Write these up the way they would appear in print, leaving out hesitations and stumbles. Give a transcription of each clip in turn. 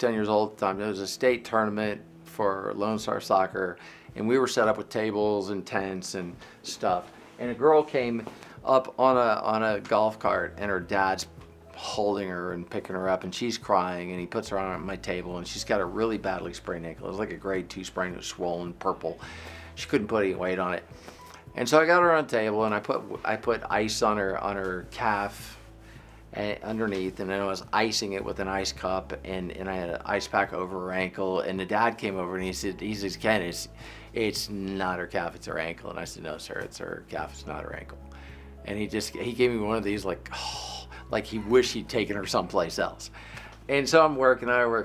10 years old at the time. It was a state tournament for Lone Star Soccer, and we were set up with tables and tents and stuff. And a girl came up on a golf cart, and her dad's holding her and picking her up, and she's crying, and he puts her on my table, and she's got a really badly sprained ankle. It was like a grade 2 sprain. It was swollen, purple. She couldn't put any weight on it. And so I got her on the table, and I put ice on her calf underneath, and then I was icing it with an ice cup, and I had an ice pack over her ankle. And the dad came over, and he says, Ken, it's not her calf, it's her ankle. And I said, no, sir, it's her calf, it's not her ankle. And he gave me one of these like he wished he'd taken her someplace else. And so I'm working on her,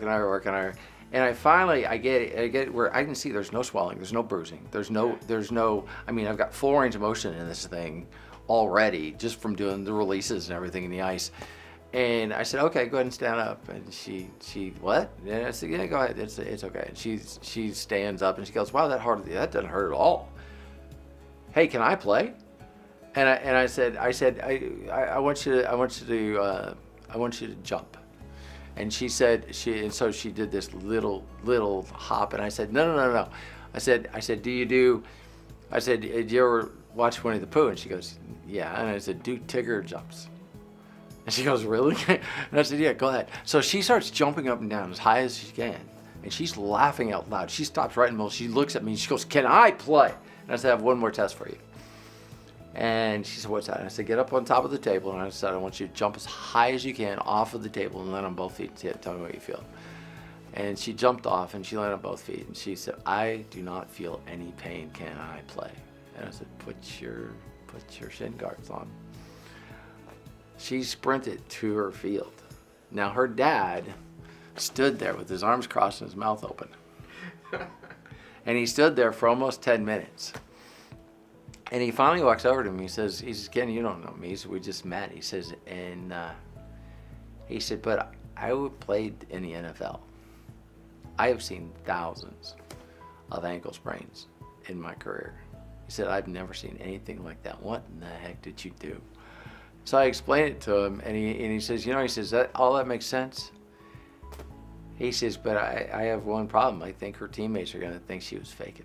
and I get it where I can see there's no swelling, there's no bruising, there's no, I mean, I've got full range of motion in this thing already just from doing the releases and everything in the ice. And I said, okay, go ahead and stand up. And she what? And I said, yeah, go ahead, it's okay. And she stands up, and she goes, wow, that doesn't hurt at all. Hey, can I play? And I said, I want you to jump. And she said, so she did this little hop, and I said, no. I said, do you ever watch Winnie the Pooh? And she goes, yeah. And I said, do Tigger jumps? And she goes, really? And I said, yeah, go ahead. So she starts jumping up and down as high as she can, and she's laughing out loud. She stops right in the middle. She looks at me, and she goes, can I play? And I said, I have one more test for you. And she said, what's that? And I said, get up on top of the table. And I said, I want you to jump as high as you can off of the table and land on both feet. Tell me what you feel. And she jumped off, and she landed on both feet. And she said, I do not feel any pain. Can I play? And I said, put your shin guards on. She sprinted to her field. Now her dad stood there with his arms crossed and his mouth open. And he stood there for almost 10 minutes. And he finally walks over to me. He says, Ken, you don't know me. He said, we just met. He says, but I played in the NFL. I have seen thousands of ankle sprains in my career. He said, I've never seen anything like that. What in the heck did you do? So I explained it to him, and he says, all that makes sense? He says, but I have one problem. I think her teammates are going to think she was faking.